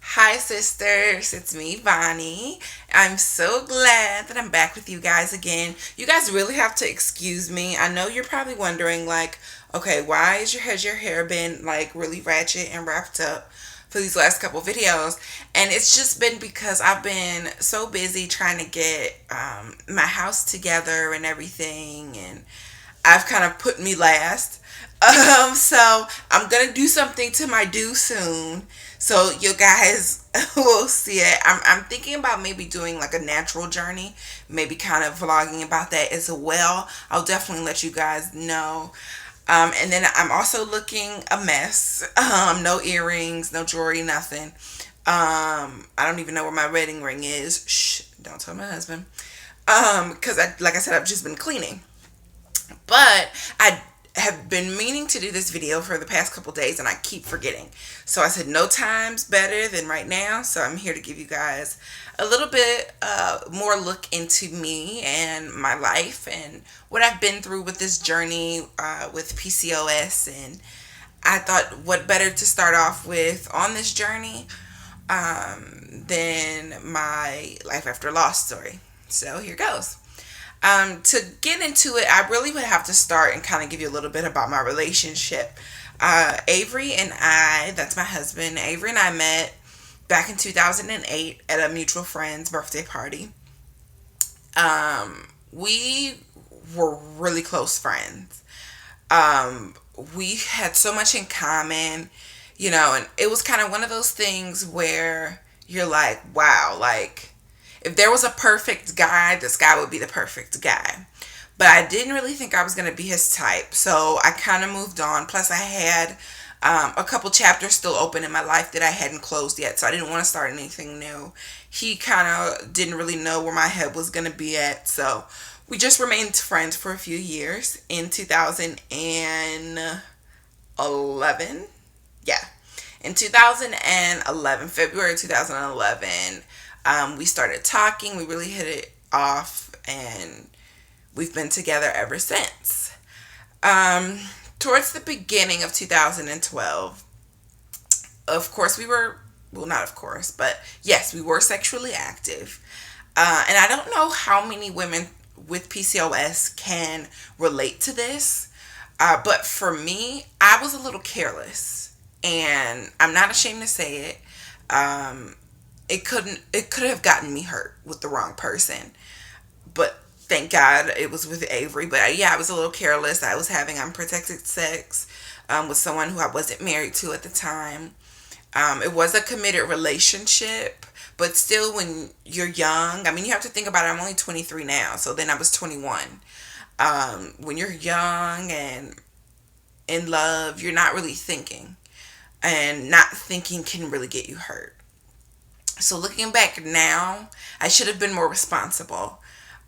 Hi, sisters. It's me, Vonnie. I'm so glad that I'm back with you guys again. You guys really have to excuse me. I know you're probably wondering, like, okay, why has your hair been like really ratchet and wrapped up for these last couple videos? And it's just been because I've been so busy trying to get my house together and everything, and I've kind of put me last. So I'm gonna do something to my do soon. So you guys will see it. I'm thinking about maybe doing like a natural journey, maybe kind of vlogging about that as well. I'll definitely let you guys know. And then I'm also looking a mess. No earrings, no jewelry, nothing. I don't even know where my wedding ring is. Shh, don't tell my husband. Because like I said, I've just been cleaning. But I have been meaning to do this video for the past couple days and I keep forgetting. So I said no time's better than right now. So I'm here to give you guys a little bit more look into me and my life and what I've been through with this journey with PCOS. And I thought what better to start off with on this journey than my life after loss story. So here goes. To get into it, I really would have to start and kind of give you a little bit about my relationship. Avery and I, that's my husband, Avery and I met back in 2008 at a mutual friend's birthday party. We were really close friends. We had so much in common, and it was kind of one of those things where you're like, wow, like if there was a perfect guy, this guy would be the perfect guy. But I didn't really think I was going to be his type. So I kind of moved on. Plus, I had a couple chapters still open in my life that I hadn't closed yet. So I didn't want to start anything new. He kind of didn't really know where my head was going to be at. So we just remained friends for a few years. In 2011, yeah. In 2011, February 2011, we started talking. We really hit it off, and we've been together ever since. Um, Towards the beginning of 2012, of course, we were, well, not of course, but yes, we were sexually active. And I don't know how many women with PCOS can relate to this, but for me, I was a little careless, and I'm not ashamed to say it. Um, it could have gotten me hurt with the wrong person, but thank God it was with Avery. But yeah, I was a little careless. I was having unprotected sex with someone who I wasn't married to at the time. It was a committed relationship, but still, when you're young, I mean, you have to think about it. I'm only 23 now, so then I was 21. When you're young and in love, you're not really thinking, and not thinking can really get you hurt. So looking back now, I should have been more responsible.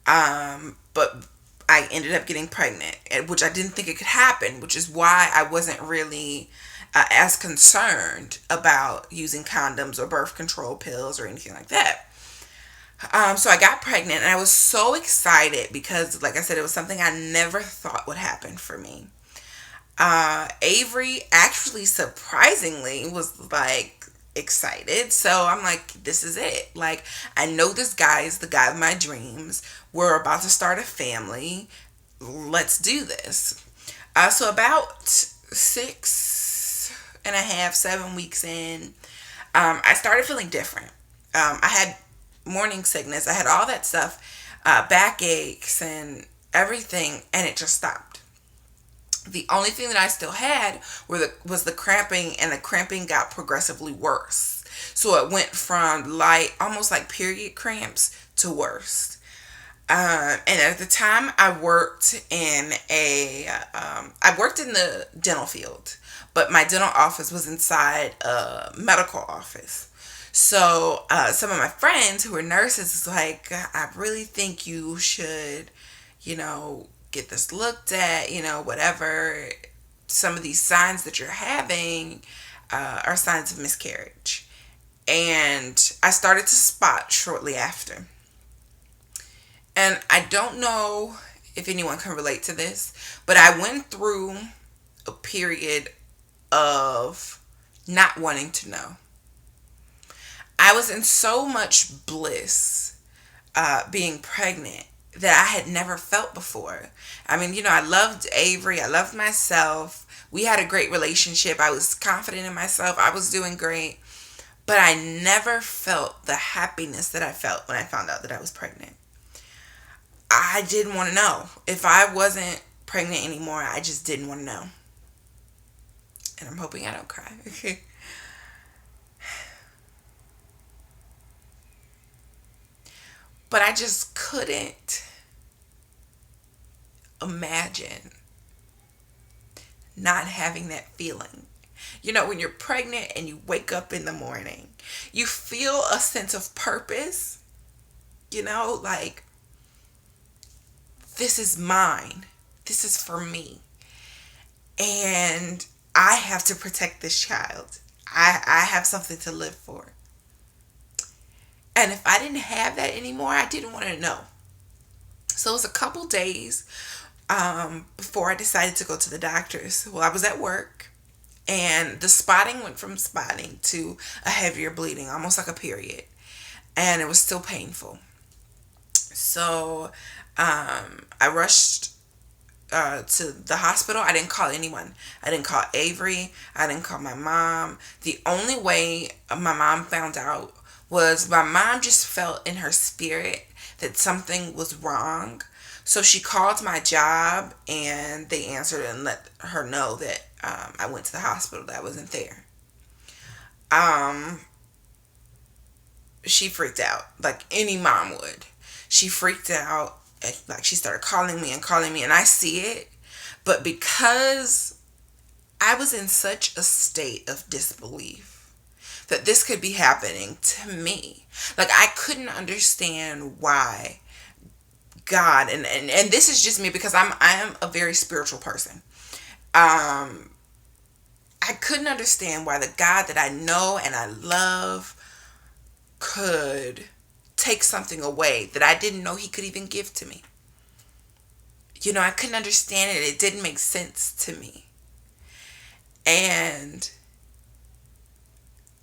But I ended up getting pregnant, which I didn't think it could happen, which is why I wasn't really as concerned about using condoms or birth control pills or anything like that. So I got pregnant and I was so excited because, like I said, it was something I never thought would happen for me. Avery actually surprisingly was like excited. So I'm like, this is it. Like, I know this guy is the guy of my dreams. We're about to start a family. Let's do this. So about 6.5, 7 weeks in, I started feeling different. I had morning sickness. I had all that stuff, back aches and everything, and it just stopped. The only thing that I still had was the cramping, and the cramping got progressively worse. So it went from light, almost like period cramps, to worse. And at the time, I worked in the dental field, but my dental office was inside a medical office. So some of my friends who were nurses was like, I really think you should, get this looked at, whatever. Some of these signs that you're having are signs of miscarriage. And I started to spot shortly after. And I don't know if anyone can relate to this, but I went through a period of not wanting to know. I was in so much bliss being pregnant that I had never felt before. I mean, I loved Avery. I loved myself. We had a great relationship. I was confident in myself. I was doing great. But I never felt the happiness that I felt when I found out that I was pregnant. I didn't want to know. If I wasn't pregnant anymore, I just didn't want to know. And I'm hoping I don't cry. But I just couldn't imagine not having that feeling. When you're pregnant and you wake up in the morning, you feel a sense of purpose, like, this is mine. This is for me. And I have to protect this child. I have something to live for. And if I didn't have that anymore, I didn't want to know. So it was a couple days before I decided to go to the doctors. Well, I was at work, and the spotting went from spotting to a heavier bleeding, almost like a period. And it was still painful. So I rushed to the hospital. I didn't call anyone. I didn't call Avery. I didn't call my mom. The only way my mom found out was my mom just felt in her spirit that something was wrong. So she called my job, and they answered and let her know that I went to the hospital, that I wasn't there. She freaked out like any mom would. She freaked out. Like, she started calling me, and I see it. But because I was in such a state of disbelief that this could be happening to me, like, I couldn't understand why God, and this is just me because I am a very spiritual person. I couldn't understand why the God that I know and I love could take something away that I didn't know he could even give to me. I couldn't understand it. It didn't make sense to me. And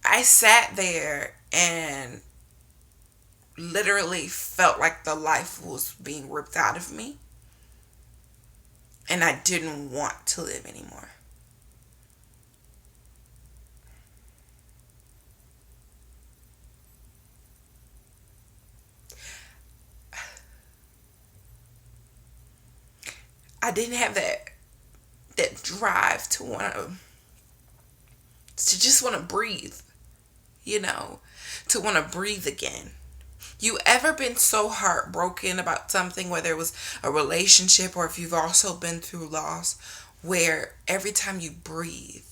I sat there and literally felt like the life was being ripped out of me. And I didn't want to live anymore. I didn't have that drive to just want to breathe, to want to breathe again. You ever been so heartbroken about something, whether it was a relationship or if you've also been through loss, where every time you breathe,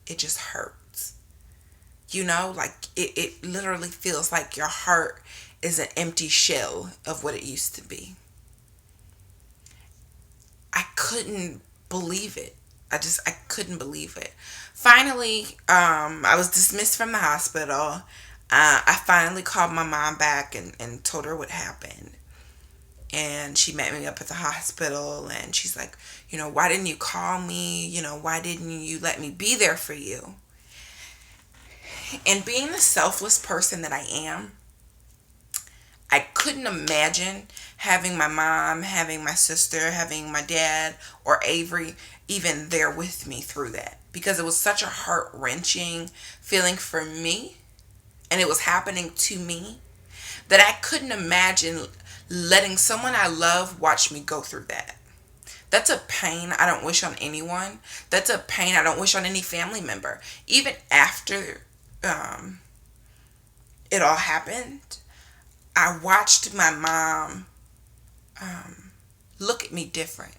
it just hurts? Like it literally feels like your heart is an empty shell of what it used to be. I couldn't believe it. I couldn't believe it. Finally, I was dismissed from the hospital. I finally called my mom back and told her what happened. And she met me up at the hospital, and she's like, why didn't you call me? Why didn't you let me be there for you? And being the selfless person that I am, I couldn't imagine having my mom, having my sister, having my dad, or Avery even there with me through that. Because it was such a heart-wrenching feeling for me, and it was happening to me, that I couldn't imagine letting someone I love watch me go through that. That's a pain I don't wish on anyone. That's a pain I don't wish on any family member. Even after it all happened, I watched my mom look at me different.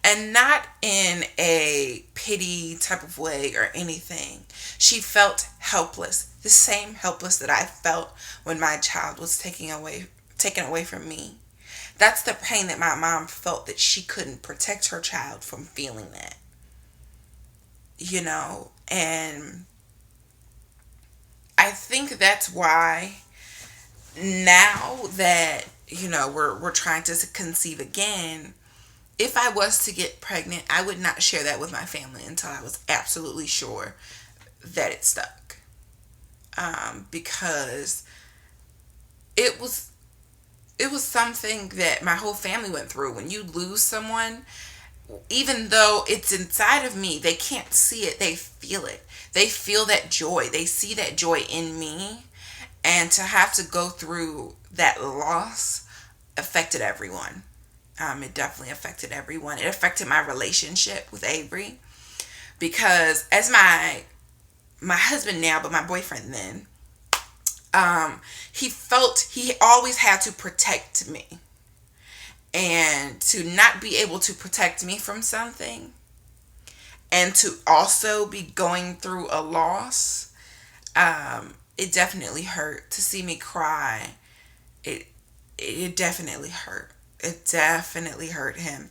And not in a pity type of way or anything. She felt helpless. The same helpless that I felt when my child was taken away from me. That's the pain that my mom felt, that she couldn't protect her child from feeling that. And I think that's why now that, we're trying to conceive again, if I was to get pregnant, I would not share that with my family until I was absolutely sure that it stuck. because it was something that my whole family went through. When you lose someone, even though it's inside of me, they can't see it, they feel it. They feel that joy, they see that joy in me. And to have to go through that loss affected everyone. It definitely affected everyone. It affected my relationship with Avery, because as my husband now, but my boyfriend then, he felt he always had to protect me. And to not be able to protect me from something, and to also be going through a loss, it definitely hurt to see me cry. It definitely hurt. It definitely hurt him.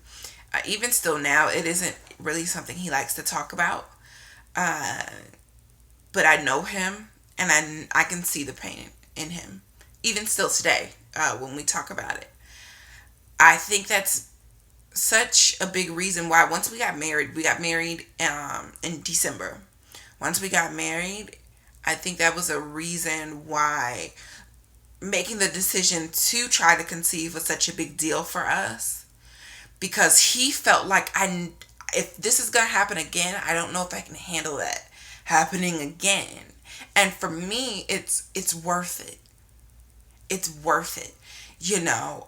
Even still now, it isn't really something he likes to talk about. But I know him, and I can see the pain in him. Even still today, when we talk about it. I think that's such a big reason why once we got married in December. Once we got married, I think that was a reason why making the decision to try to conceive was such a big deal for us, because he felt like if this is going to happen again, I don't know if I can handle that happening again. And for me, it's worth it. It's worth it.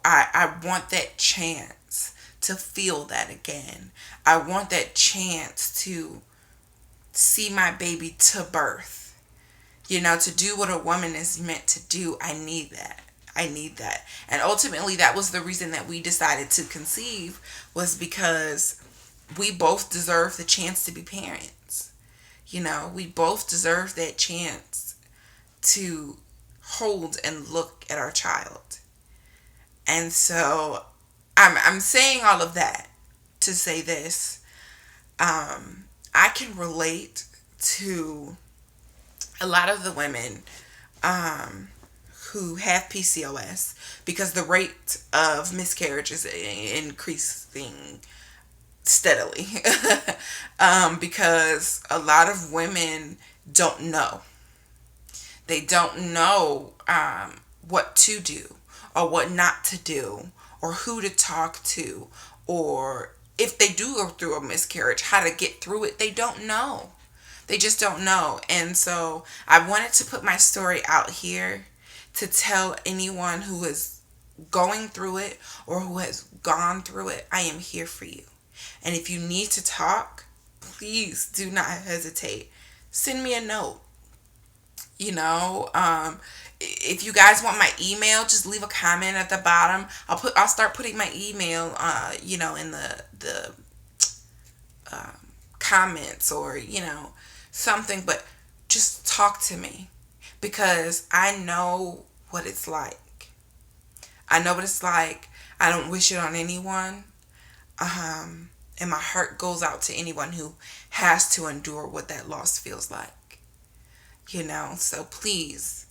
I want that chance to feel that again. I want that chance to see my baby to birth. To do what a woman is meant to do. I need that. And ultimately, that was the reason that we decided to conceive, was because we both deserve the chance to be parents. We both deserve that chance to hold and look at our child. And so I'm saying all of that to say this. I can relate to a lot of the women who have PCOS, because the rate of miscarriage is increasing steadily. Because a lot of women don't know. They don't know what to do, or what not to do, or who to talk to, or if they do go through a miscarriage, how to get through it. They don't know. They just don't know. And so I wanted to put my story out here to tell anyone who is going through it or who has gone through it, I am here for you. And if you need to talk, please do not hesitate. Send me a note. If you guys want my email, just leave a comment at the bottom. I'll start putting my email, in the comments, or something. But just talk to me, because I know what it's like. I know what it's like. I don't wish it on anyone. And my heart goes out to anyone who has to endure what that loss feels like. So please,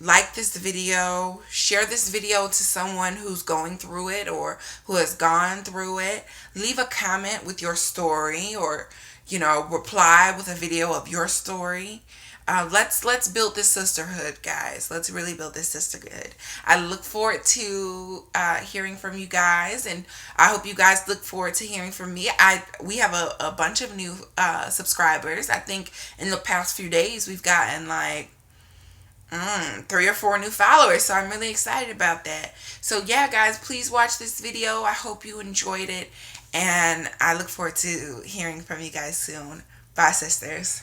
like this video, share this video to someone who's going through it or who has gone through it. Leave a comment with your story, or reply with a video of your story. Let's build this sisterhood, guys. Let's really build this sisterhood. I look forward to hearing from you guys, and I hope you guys look forward to hearing from me. We have a bunch of new subscribers. I think in the past few days we've gotten like 3 or 4 new followers, so I'm really excited about that. So yeah, guys, please watch this video. I hope you enjoyed it, and I look forward to hearing from you guys soon. Bye, sisters.